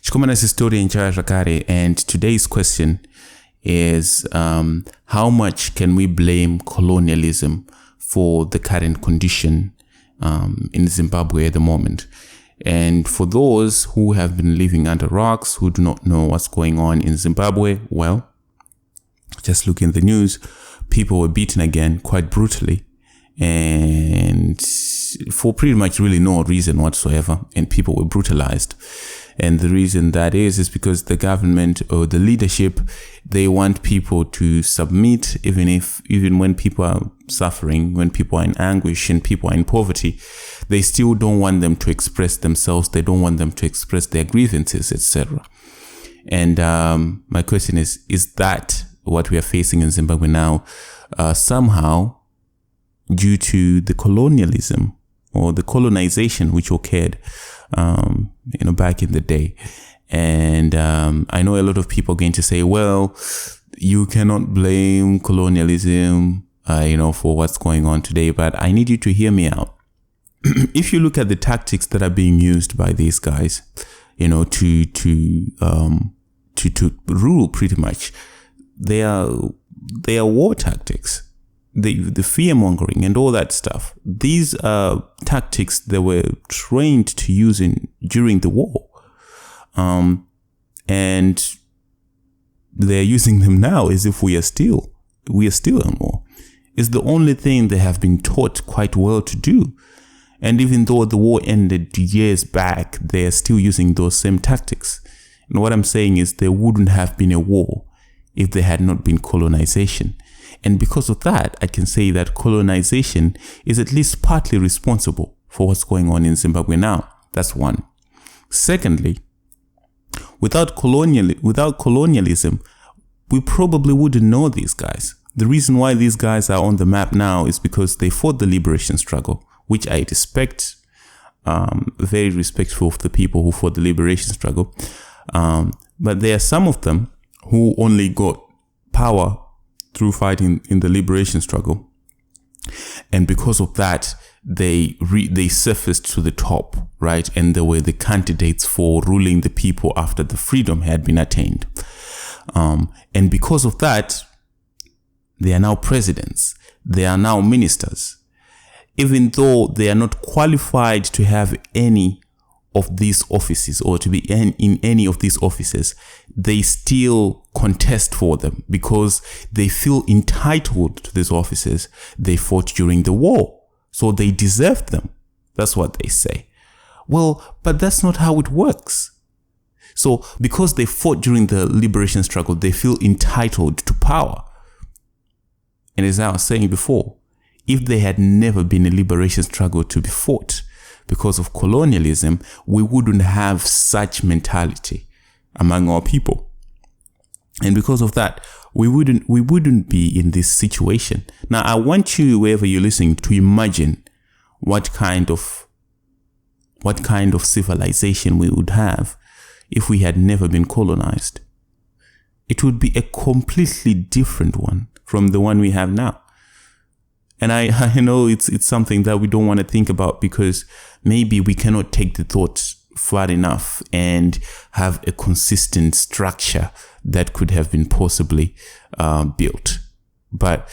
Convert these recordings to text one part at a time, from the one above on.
Chikomana's historian Charles Rakare, and today's question is how much can we blame colonialism for the current condition in Zimbabwe at the moment? And for those who have been living under rocks, who do not know what's going on in Zimbabwe, well, just look in the news, people were beaten again quite brutally, and for pretty much really no reason whatsoever, and people were brutalized. And the reason that is because the government or the leadership, they want people to submit, even when people are suffering, when people are in anguish and people are in poverty. They still don't want them to express themselves. They don't want them to express their grievances, etc. And my question is that what we are facing in Zimbabwe now, somehow due to the colonialism or the colonization which occurred back in the day? And I know a lot of people are going to say, well, you cannot blame colonialism for what's going on today, but I need you to hear me out. If you look at the tactics that are being used by these guys, to rule, pretty much, they are war tactics. The fear-mongering and all that stuff. These are tactics that were trained to use during the war. And they're using them now as if we are still in war. It's the only thing they have been taught quite well to do. And even though the war ended years back, they're still using those same tactics. And what I'm saying is there wouldn't have been a war if there had not been colonization. And because of that, I can say that colonization is at least partly responsible for what's going on in Zimbabwe now. That's one. Secondly, without colonialism, we probably wouldn't know these guys. The reason why these guys are on the map now is because they fought the liberation struggle, which I respect, very respectful of the people who fought the liberation struggle. But there are some of them who only got power through fighting in the liberation struggle. And because of that, they surfaced to the top, right? And they were the candidates for ruling the people after the freedom had been attained. And because of that, they are now presidents. They are now ministers. Even though they are not qualified to have any of these offices or to be in any of these offices, they still contest for them because they feel entitled to these offices. They fought during the war, so they deserve them. That's what they say. Well, but that's not how it works. So because they fought during the liberation struggle, they feel entitled to power. And as I was saying before, if there had never been a liberation struggle to be fought because of colonialism, we wouldn't have such mentality among our people. And because of that, we wouldn't be in this situation. Now, I want you, wherever you're listening, to imagine what kind of civilization we would have if we had never been colonized. It would be a completely different one from the one we have now. And I know it's something that we don't want to think about because maybe we cannot take the thoughts far enough and have a consistent structure that could have been possibly built. But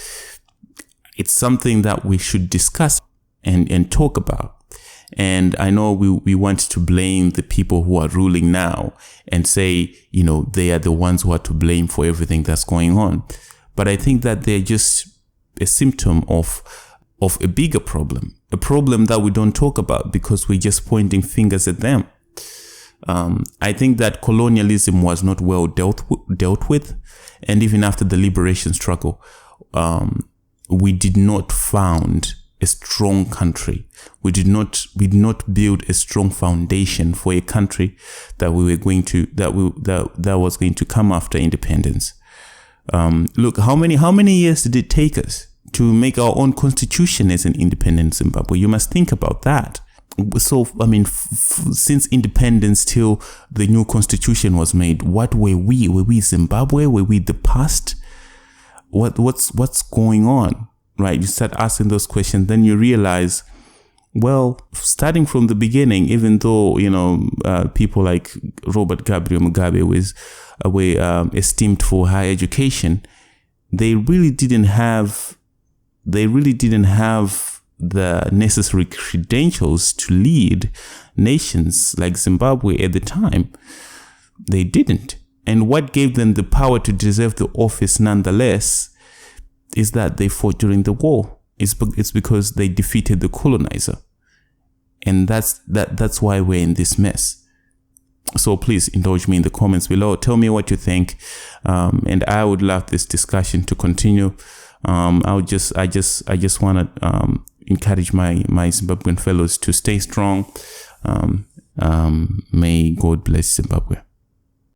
it's something that we should discuss and talk about. And I know we want to blame the people who are ruling now and say, they are the ones who are to blame for everything that's going on. But I think that they're just a symptom of a bigger problem, a problem that we don't talk about because we're just pointing fingers at them. I think that colonialism was not well dealt with, and even after the liberation struggle, we did not found a strong country. We did not build a strong foundation for a country that was going to come after independence. Look, how many years did it take us to make our own constitution as an independent Zimbabwe? You must think about that. So, since independence till the new constitution was made, what were we? Were we Zimbabwe? Were we the past? What's going on? Right? You start asking those questions, then you realize Well, starting from the beginning, even though, people like Robert Gabriel Mugabe were esteemed for higher education, they really didn't have the necessary credentials to lead nations like Zimbabwe at the time. They didn't. And what gave them the power to deserve the office nonetheless is that they fought during the war. It's because they defeated the colonizer. And that's why we're in this mess. So please indulge me in the comments below. Tell me what you think. And I would love this discussion to continue. I just want to encourage my Zimbabwean fellows to stay strong. May God bless Zimbabwe.